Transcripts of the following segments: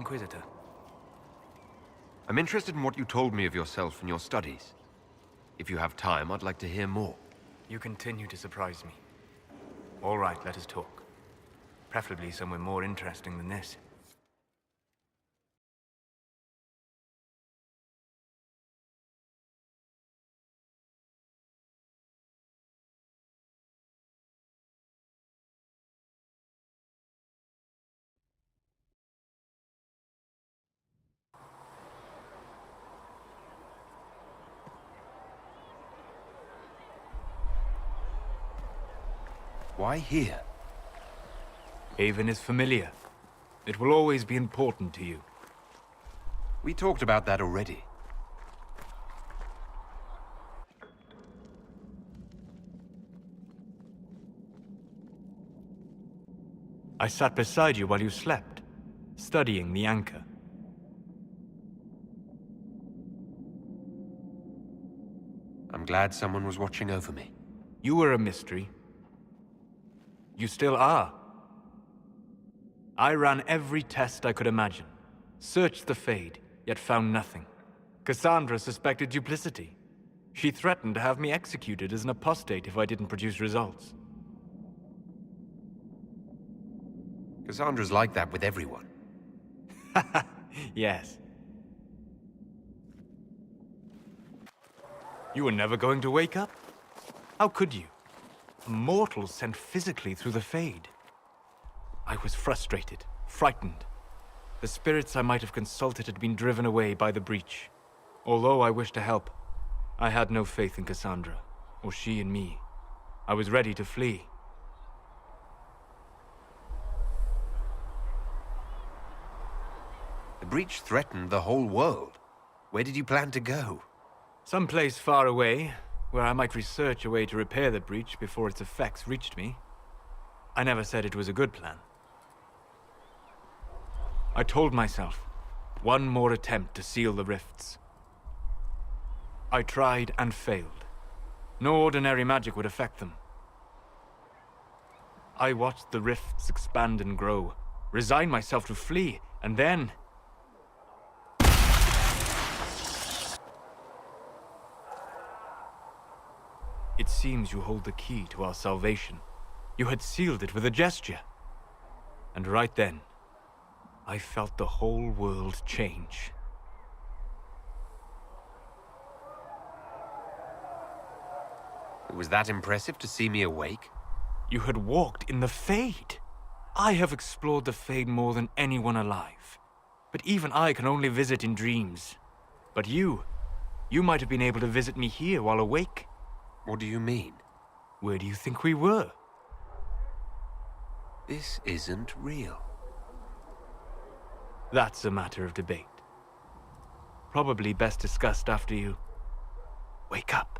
Inquisitor? I'm interested in what you told me of yourself and your studies. If you have time, I'd like to hear more. You continue to surprise me. All right, let us talk. Preferably somewhere more interesting than this. Why here? Haven is familiar. It will always be important to you. We talked about that already. I sat beside you while you slept, studying the Anchor. I'm glad someone was watching over me. You were a mystery. You still are. I ran every test I could imagine. Searched the Fade, yet found nothing. Cassandra suspected duplicity. She threatened to have me executed as an apostate if I didn't produce results. Cassandra's like that with everyone. Yes. You were never going to wake up? How could you? A mortal sent physically through the Fade. I was frustrated, frightened. The spirits I might have consulted had been driven away by the breach. Although I wished to help, I had no faith in Cassandra, or she in me. I was ready to flee. The breach threatened the whole world. Where did you plan to go? Someplace far away, where I might research a way to repair the breach before its effects reached me. I never said it was a good plan. I told myself, one more attempt to seal the rifts. I tried and failed. No ordinary magic would affect them. I watched the rifts expand and grow, resigned myself to flee, and then... It seems you hold the key to our salvation. You had sealed it with a gesture. And right then, I felt the whole world change. It was that impressive to see me awake? You had walked in the Fade. I have explored the Fade more than anyone alive. But even I can only visit in dreams. But you might have been able to visit me here while awake. What do you mean? Where do you think we were? This isn't real. That's a matter of debate. Probably best discussed after you wake up.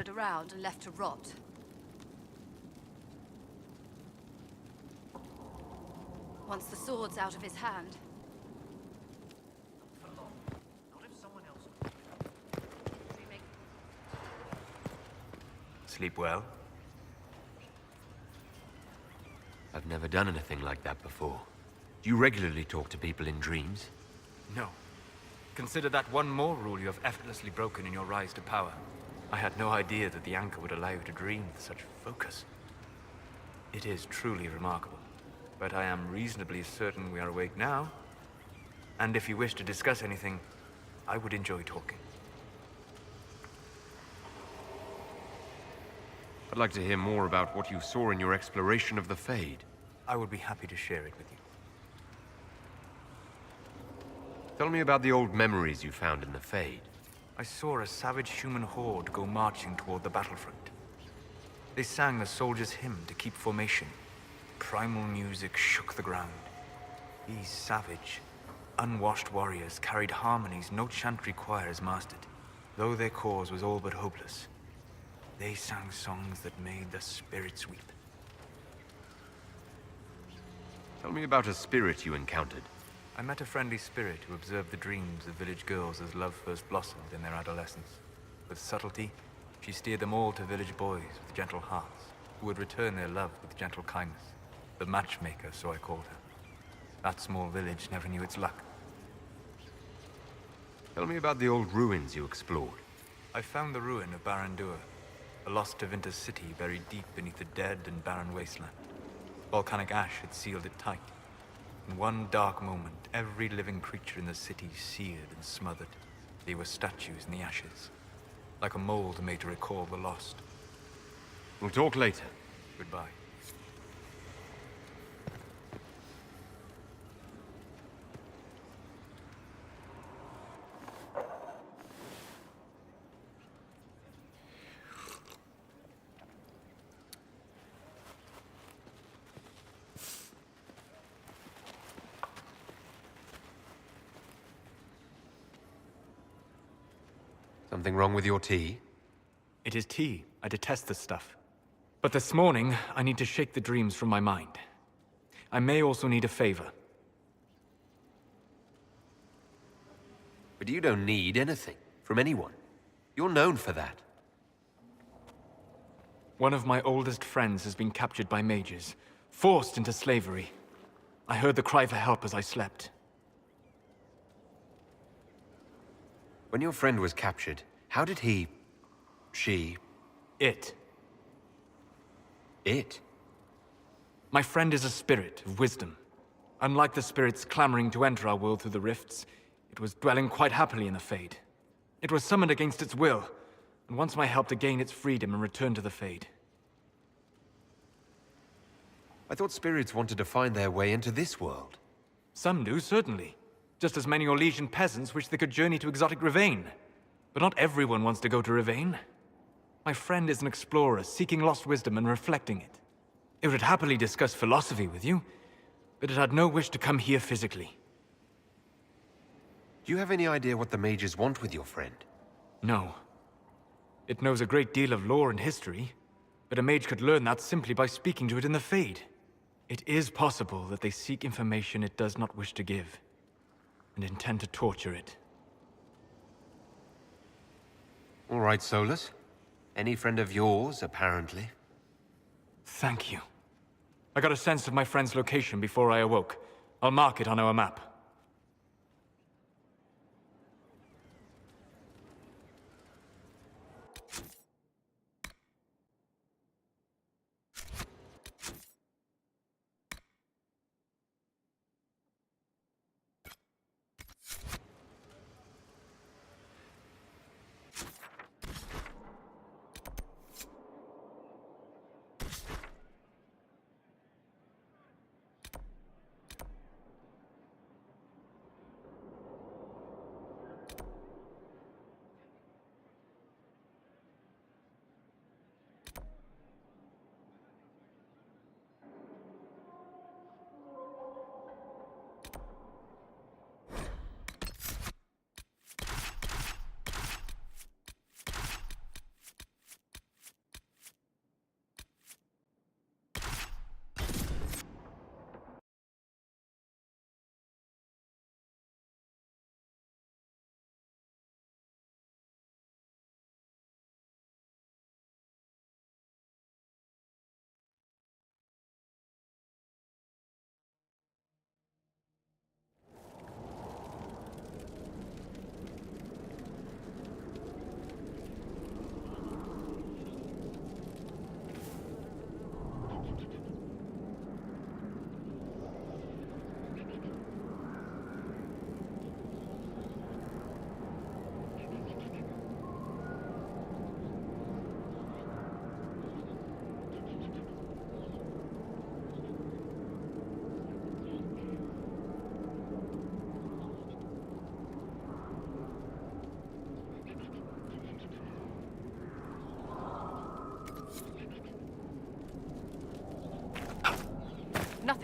Around and left to rot. Once the sword's out of his hand. Sleep well? I've never done anything like that before. Do you regularly talk to people in dreams? No. Consider that one more rule you have effortlessly broken in your rise to power. I had no idea that the Anchor would allow you to dream with such focus. It is truly remarkable. But I am reasonably certain we are awake now. And if you wish to discuss anything, I would enjoy talking. I'd like to hear more about what you saw in your exploration of the Fade. I would be happy to share it with you. Tell me about the old memories you found in the Fade. I saw a savage human horde go marching toward the battlefront. They sang a soldier's hymn to keep formation. Primal music shook the ground. These savage, unwashed warriors carried harmonies no chantry choirs mastered, though their cause was all but hopeless. They sang songs that made the spirits weep. Tell me about a spirit you encountered. I met a friendly spirit who observed the dreams of village girls as love first blossomed in their adolescence. With subtlety, she steered them all to village boys with gentle hearts, who would return their love with gentle kindness. The matchmaker, so I called her. That small village never knew its luck. Tell me about the old ruins you explored. I found the ruin of Barandur, a lost Tevinter city buried deep beneath a dead and barren wasteland. Volcanic ash had sealed it tight. In one dark moment, every living creature in the city seared and smothered. They were statues in the ashes, like a mold made to recall the lost. We'll talk later. Goodbye. Something wrong with your tea? It is tea. I detest this stuff. But this morning, I need to shake the dreams from my mind. I may also need a favor. But you don't need anything from anyone. You're known for that. One of my oldest friends has been captured by mages, forced into slavery. I heard the cry for help as I slept. When your friend was captured, how did she... It. It? My friend is a spirit of wisdom. Unlike the spirits clamoring to enter our world through the rifts, it was dwelling quite happily in the Fade. It was summoned against its will, and wants my help to gain its freedom and return to the Fade. I thought spirits wanted to find their way into this world. Some do, certainly. Just as many Orlesian peasants wish they could journey to exotic Rivain. But not everyone wants to go to Rivain. My friend is an explorer, seeking lost wisdom and reflecting it. It would happily discuss philosophy with you, but it had no wish to come here physically. Do you have any idea what the mages want with your friend? No. It knows a great deal of lore and history, but a mage could learn that simply by speaking to it in the Fade. It is possible that they seek information it does not wish to give, and intend to torture it. All right, Solus. Any friend of yours, apparently. Thank you. I got a sense of my friend's location before I awoke. I'll mark it on our map.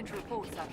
Nothing to report, sir.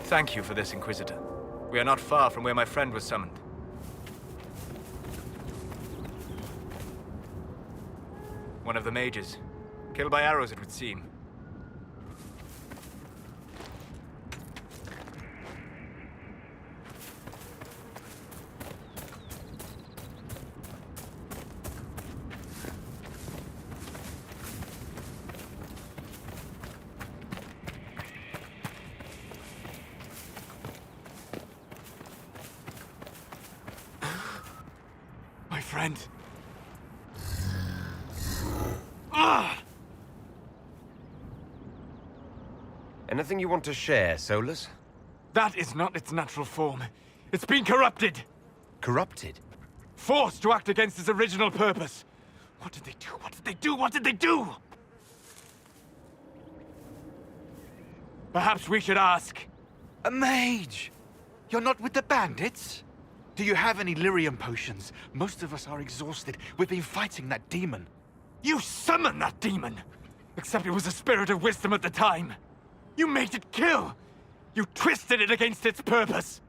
Thank you for this, Inquisitor. We are not far from where my friend was summoned. One of the mages. Killed by arrows, it would seem. My friend. Anything you want to share, Solus? That is not its natural form. It's been corrupted. Corrupted? Forced to act against its original purpose. What did they do? What did they do? What did they do? Perhaps we should ask. A mage! You're not with the bandits? Do you have any lyrium potions? Most of us are exhausted. We've been fighting that demon. You summoned that demon! Except it was a spirit of wisdom at the time. You made it kill! You twisted it against its purpose!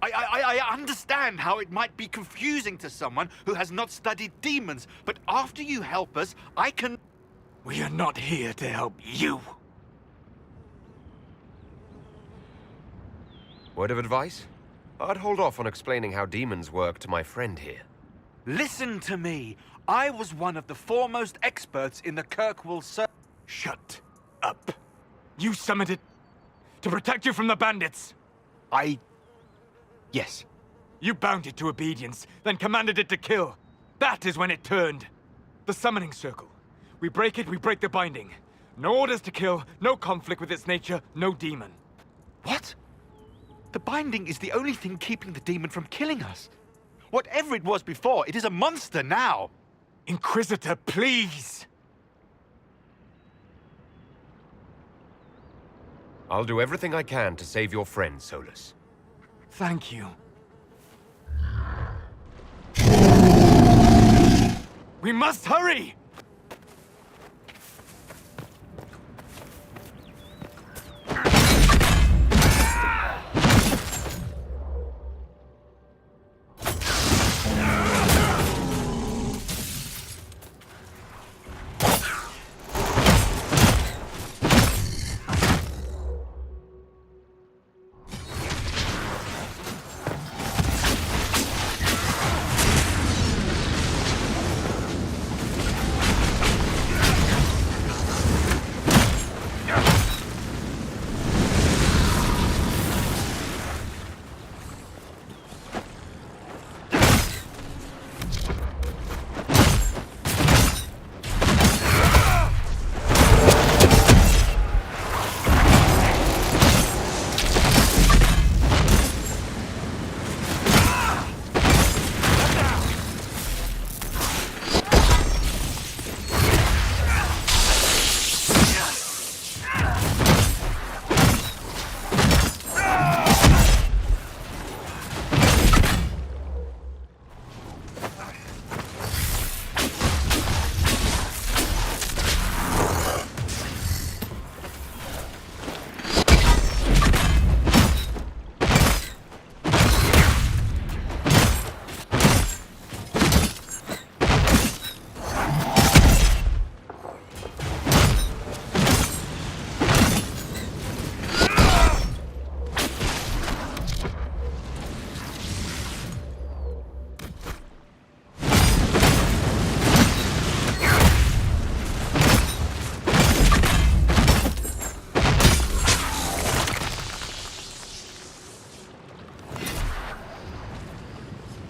I understand how it might be confusing to someone who has not studied demons, but after you help us, I can... We are not here to help you. Word of advice? I'd hold off on explaining how demons work to my friend here. Listen to me. I was one of the foremost experts in the Kirkwall Shut up. You summoned it to protect you from the bandits. Yes. You bound it to obedience, then commanded it to kill. That is when it turned. The summoning circle. We break it, we break the binding. No orders to kill, no conflict with its nature, no demon. What? The binding is the only thing keeping the demon from killing us. Whatever it was before, it is a monster now. Inquisitor, please! I'll do everything I can to save your friend, Solus. Thank you. We must hurry!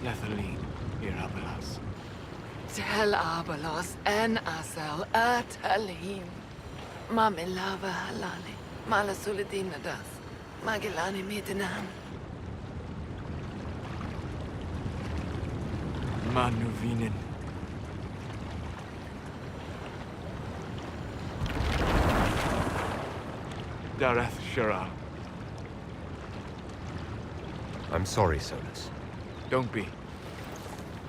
Lethaline, Irabelas. Tel Abalos en Asel Atalin. Mamilava Halali. Malasuladinadas. Magilani Midinan. Manuvinin. Dareth Shiral. I'm sorry, Solus. Don't be.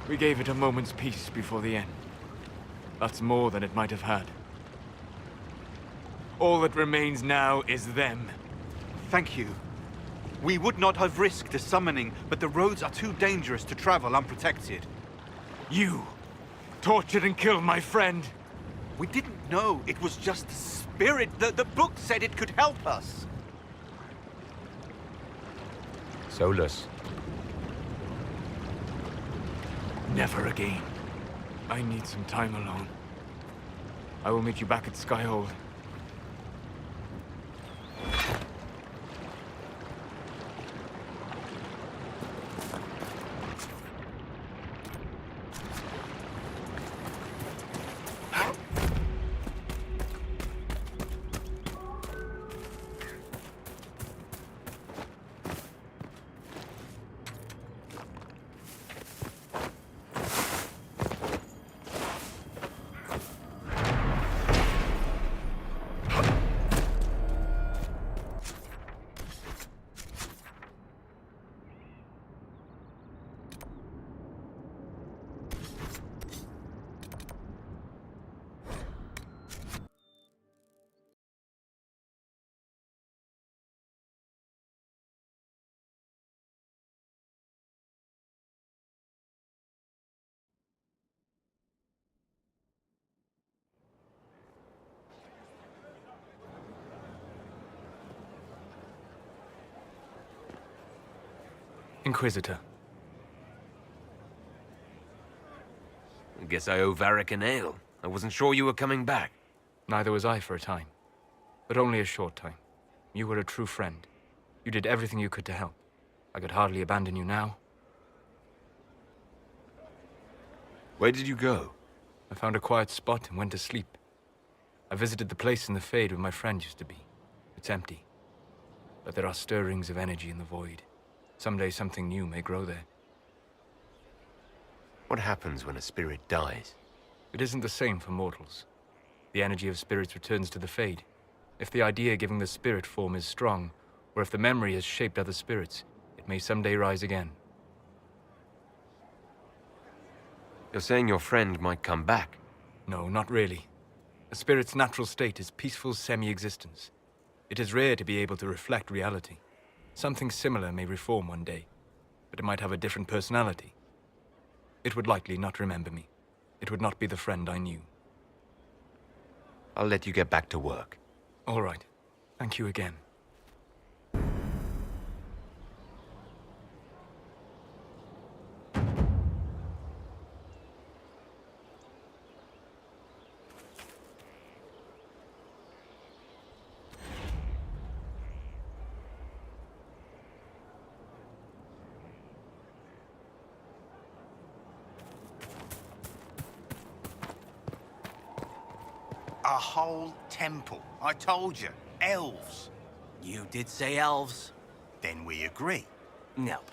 We gave it a moment's peace before the end. That's more than it might have had. All that remains now is them. Thank you. We would not have risked a summoning, but the roads are too dangerous to travel unprotected. You tortured and killed my friend. We didn't know it was just a spirit. The book said it could help us. Solus. Never again. I need some time alone. I will meet you back at Skyhold. Inquisitor. I guess I owe Varric an ale. I wasn't sure you were coming back. Neither was I for a time. But only a short time. You were a true friend. You did everything you could to help. I could hardly abandon you now. Where did you go? I found a quiet spot and went to sleep. I visited the place in the Fade where my friend used to be. It's empty. But there are stirrings of energy in the void. Someday something new may grow there. What happens when a spirit dies? It isn't the same for mortals. The energy of spirits returns to the Fade. If the idea giving the spirit form is strong, or if the memory has shaped other spirits, it may someday rise again. You're saying your friend might come back? No, not really. A spirit's natural state is peaceful semi-existence. It is rare to be able to reflect reality. Something similar may reform one day, but it might have a different personality. It would likely not remember me. It would not be the friend I knew. I'll let you get back to work. All right. Thank you again. A whole temple. I told you. Elves. You did say elves? Then we agree. Nope.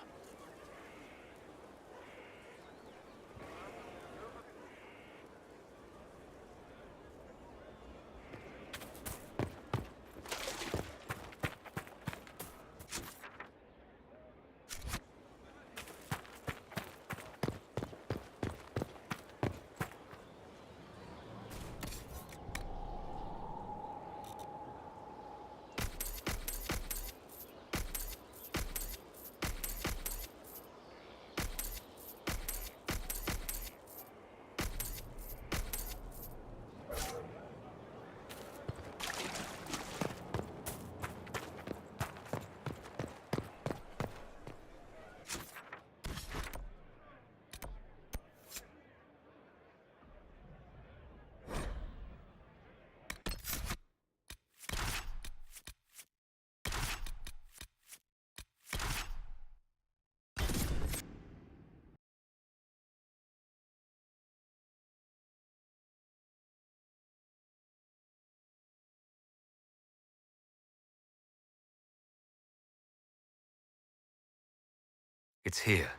It's here.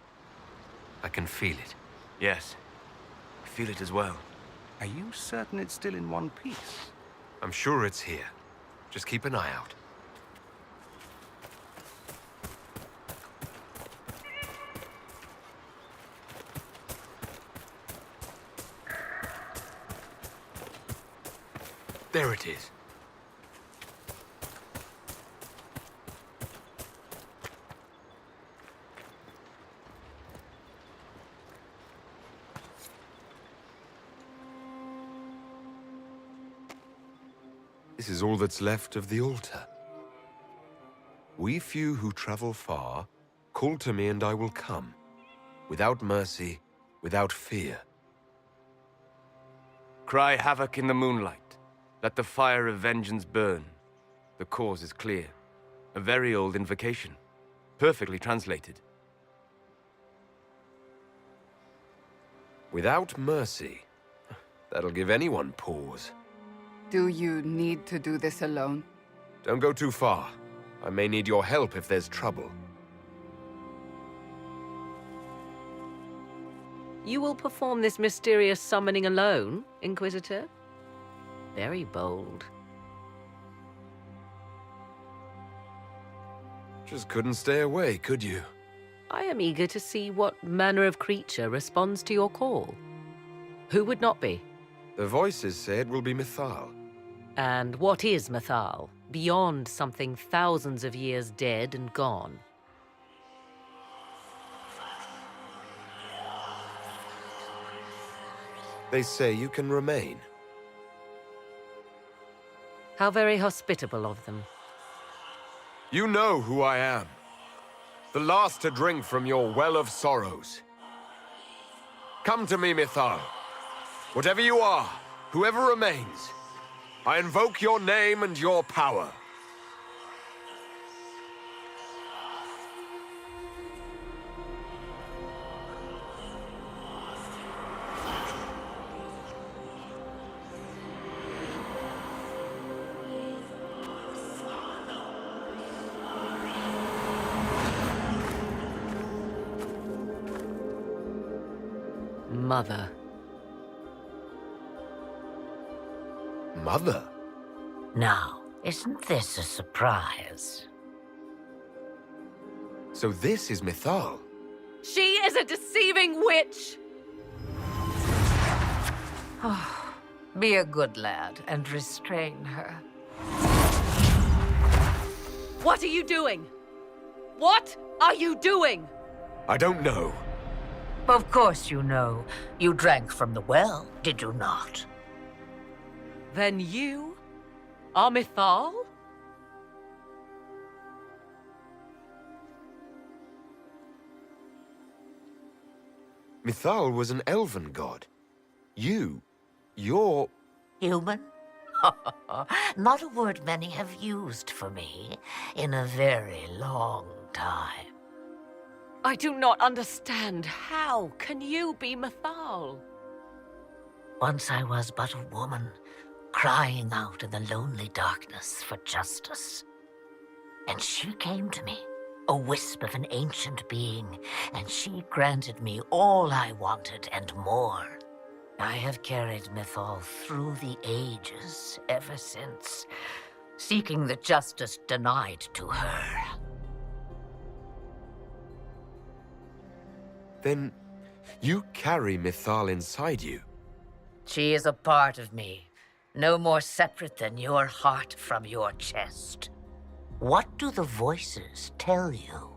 I can feel it. Yes. I feel it as well. Are you certain it's still in one piece? I'm sure it's here. Just keep an eye out. There it is. This is all that's left of the altar. We few who travel far, call to me and I will come. Without mercy, without fear. Cry havoc in the moonlight. Let the fire of vengeance burn. The cause is clear. A very old invocation. Perfectly translated. Without mercy. That'll give anyone pause. Do you need to do this alone? Don't go too far. I may need your help if there's trouble. You will perform this mysterious summoning alone, Inquisitor? Very bold. Just couldn't stay away, could you? I am eager to see what manner of creature responds to your call. Who would not be? The voices say it will be Mythal. And what is Mythal, beyond something thousands of years dead and gone? They say you can remain. How very hospitable of them. You know who I am. the last to drink from your well of sorrows. Come to me, Mythal. Whatever you are, whoever remains, I invoke your name and your power. Mother. Mother? Now, isn't this a surprise? So this is Mythal. She is a deceiving witch! Be a good lad and restrain her. What are you doing? What are you doing? I don't know. Of course you know. You drank from the well, did you not? Then you are Mythal? Mythal was an elven god. You're... Human? Not a word many have used for me in a very long time. I do not understand. How can you be Mythal? Once I was but a woman, crying out in the lonely darkness for justice. And she came to me, a wisp of an ancient being, and she granted me all I wanted and more. I have carried Mythal through the ages ever since, seeking the justice denied to her. Then you carry Mythal inside you. She is a part of me, no more separate than your heart from your chest. What do the voices tell you?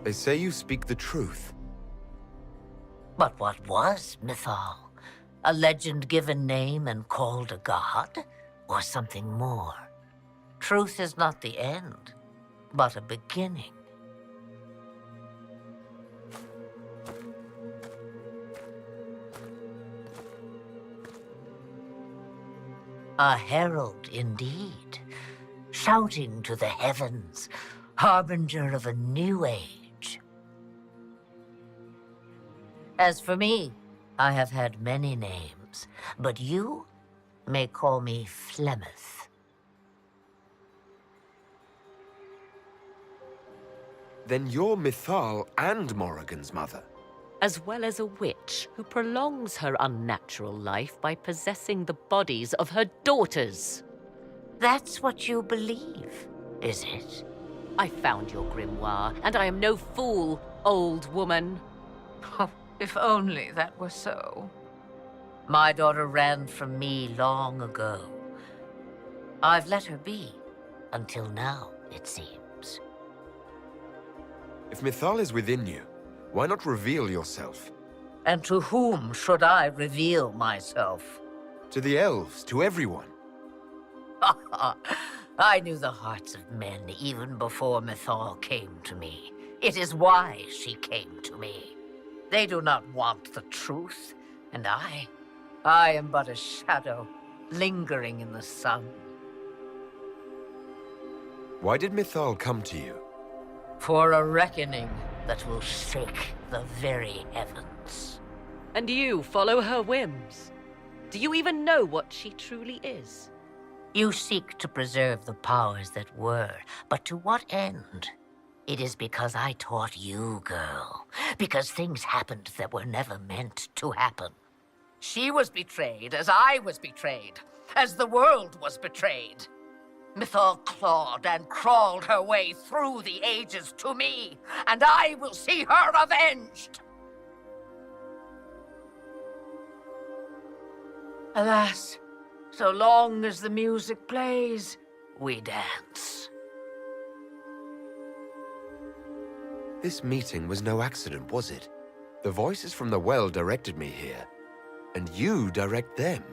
They say you speak the truth. But what was Mythal? A legend given name and called a god? Or something more? Truth is not the end, but a beginning. A herald indeed, shouting to the heavens, harbinger of a new age. As for me, I have had many names, but you may call me Flemeth. Then you're Mythal and Morrigan's mother. As well as a witch who prolongs her unnatural life by possessing the bodies of her daughters. That's what you believe, is it? I found your grimoire, and I am no fool, old woman. Oh, if only that were so. My daughter ran from me long ago. I've let her be, until now, it seems. If Mythal is within you, why not reveal yourself? And to whom should I reveal myself? To the elves, to everyone. I knew the hearts of men even before Mythal came to me. It is why she came to me. They do not want the truth, and I am but a shadow, lingering in the sun. Why did Mythal come to you? For a reckoning that will shake the very heavens. And you follow her whims. Do you even know what she truly is? You seek to preserve the powers that were, but to what end? It is because I taught you, girl. Because things happened that were never meant to happen. She was betrayed as I was betrayed, as the world was betrayed. Mythal clawed and crawled her way through the ages to me, and I will see her avenged! Alas, so long as the music plays, we dance. This meeting was no accident, was it? The voices from the well directed me here, and you direct them.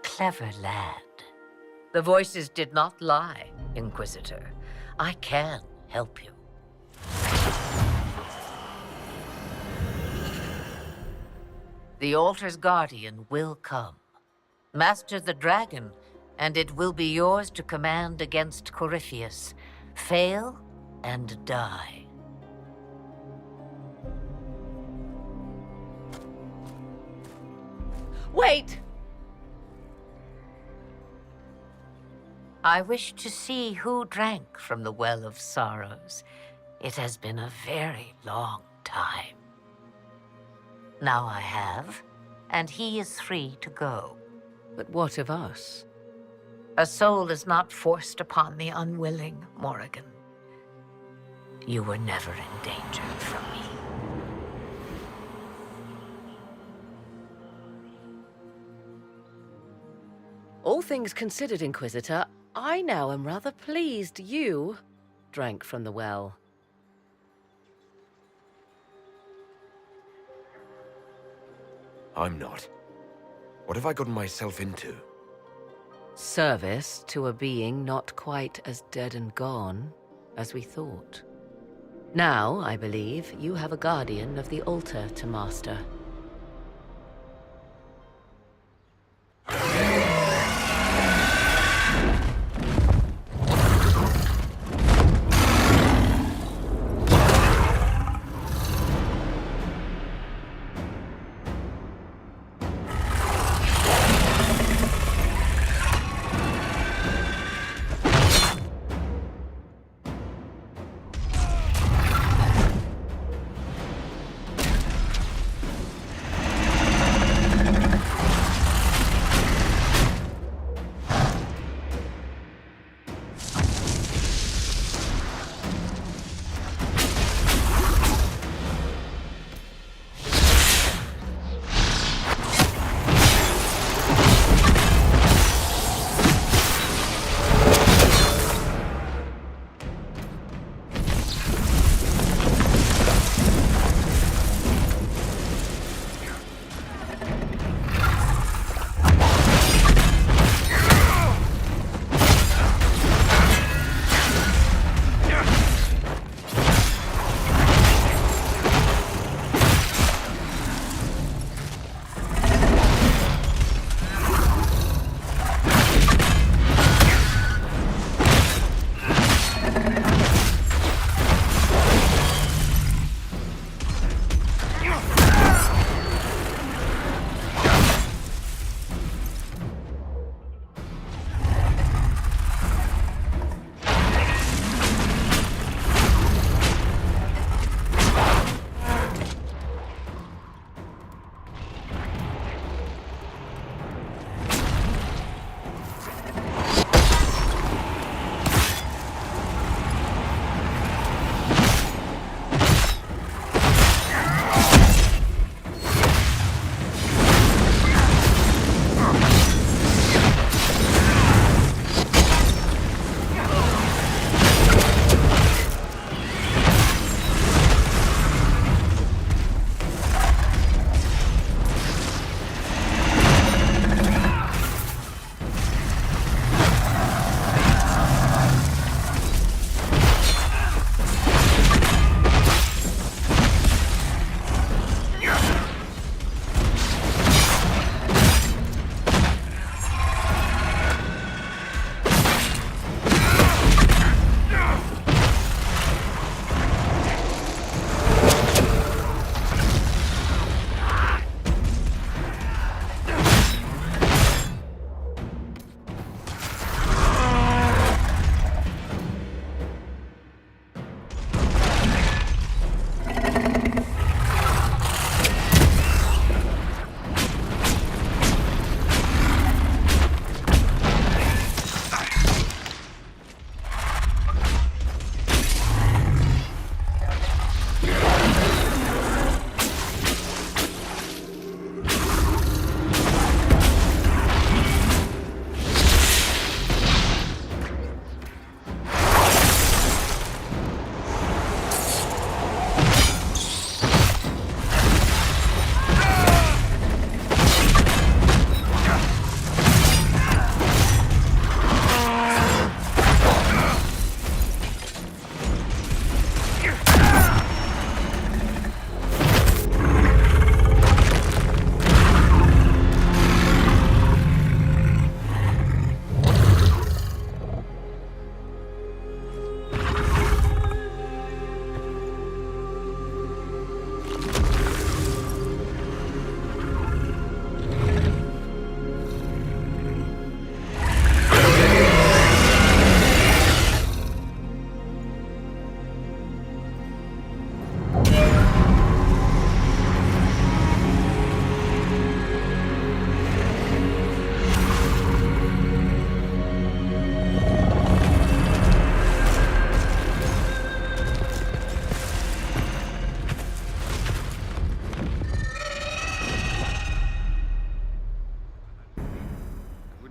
Clever lad. The voices did not lie, Inquisitor. I can help you. The altar's guardian will come. Master the dragon, and it will be yours to command against Corypheus. Fail and die. Wait! I wish to see who drank from the Well of Sorrows. It has been a very long time. Now I have, and he is free to go. But what of us? A soul is not forced upon the unwilling, Morrigan. You were never in danger from me. All things considered, Inquisitor, I now am rather pleased you drank from the well. I'm not. What have I gotten myself into? Service to a being not quite as dead and gone as we thought. Now, I believe, you have a guardian of the altar to master.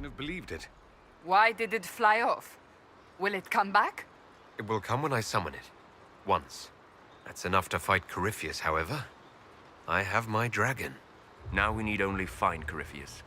shouldn't have believed it. Why did it fly off? Will it come back? It will come when I summon it. Once. That's enough to fight Corypheus, however. I have my dragon. Now we need only find Corypheus.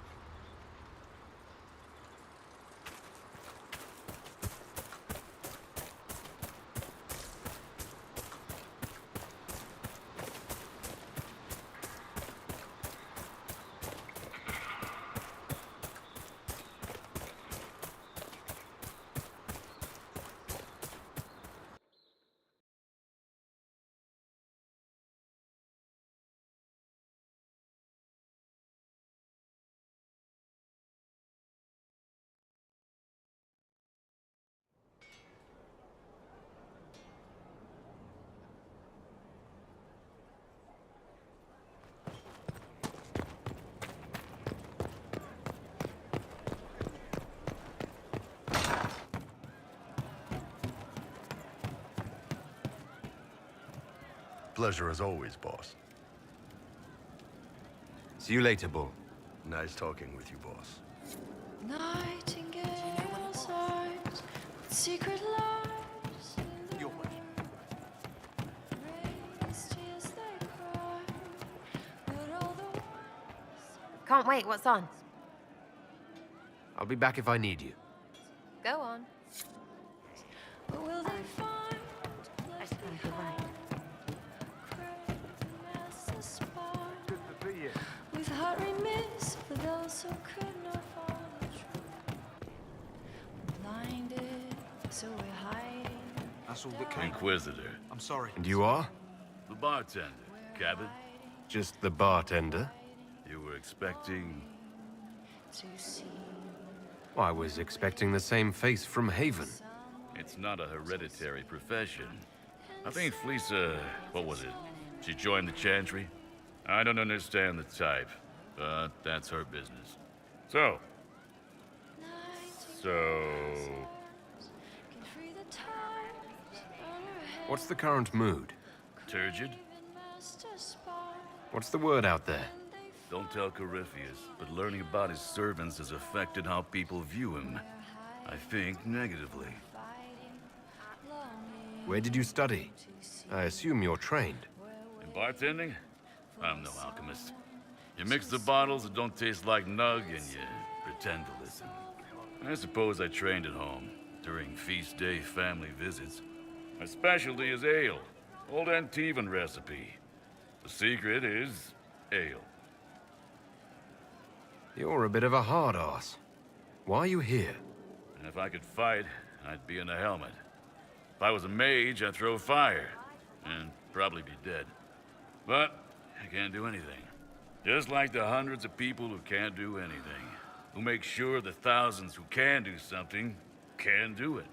Pleasure as always, boss. See you later, Bull. Nice talking with you, boss. Nightingale's eyes, secret lies in the rain's tears they cry, but all the Can't wait, what's on? I'll be back if I need you. Go on. But will they find I suppose you're right. good to see you. With heart remiss for those who could not follow the truth. Blinded, so we're hiding. That's all that came. Inquisitor. I'm sorry. And you are? The bartender. Cabot. Just the bartender? You were expecting... To see I was expecting the same face from Haven. It's not a hereditary profession. I think Fleesa... what was it? She joined the Chantry? I don't understand the type, but that's her business. So... can free the tides on her head. What's the current mood? Turgid? Master spot. What's the word out there? Don't tell Corypheus, but learning about his servants has affected how people view him. I think negatively. Where did you study? I assume you're trained. In bartending? I'm no alchemist. You mix the bottles that don't taste like Nug and you pretend to listen. I suppose I trained at home, during feast day family visits. My specialty is ale. Old Antivan recipe. The secret is ale. You're a bit of a hard-ass. Why are you here? And if I could fight, I'd be in a helmet. If I was a mage, I'd throw fire. And probably be dead. But I can't do anything. Just like the hundreds of people who can't do anything. Who make sure the thousands who can do something can do it.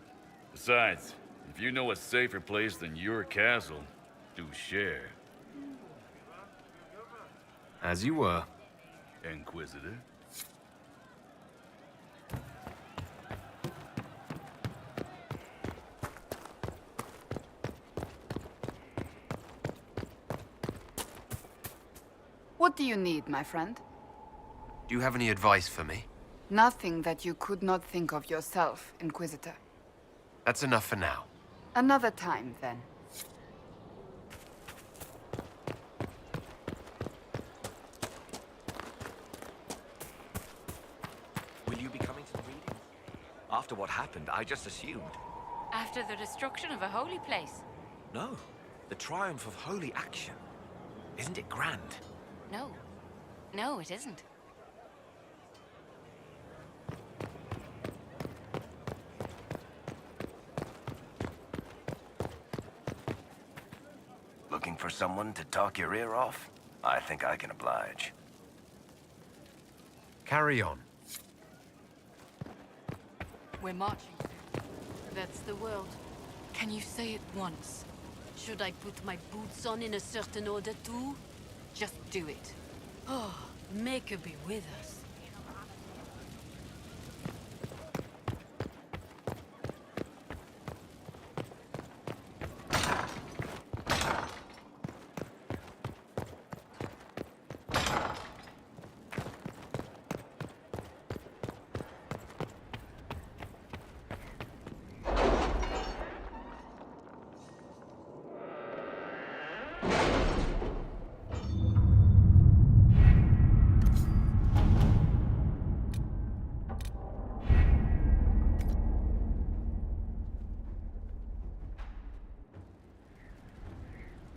Besides, if you know a safer place than your castle, do share. As you were. Inquisitor. What do you need, my friend? Do you have any advice for me? Nothing that you could not think of yourself, Inquisitor. That's enough for now. Another time, then. Will you be coming to the reading? After what happened, I just assumed. After the destruction of a holy place? No, the triumph of holy action. Isn't it grand? No. No, it isn't. Looking for someone to talk your ear off? I think I can oblige. Carry on. We're marching. That's the word. Can you say it once? Should I put my boots on in a certain order too? Just do it. Oh, Maker be with us.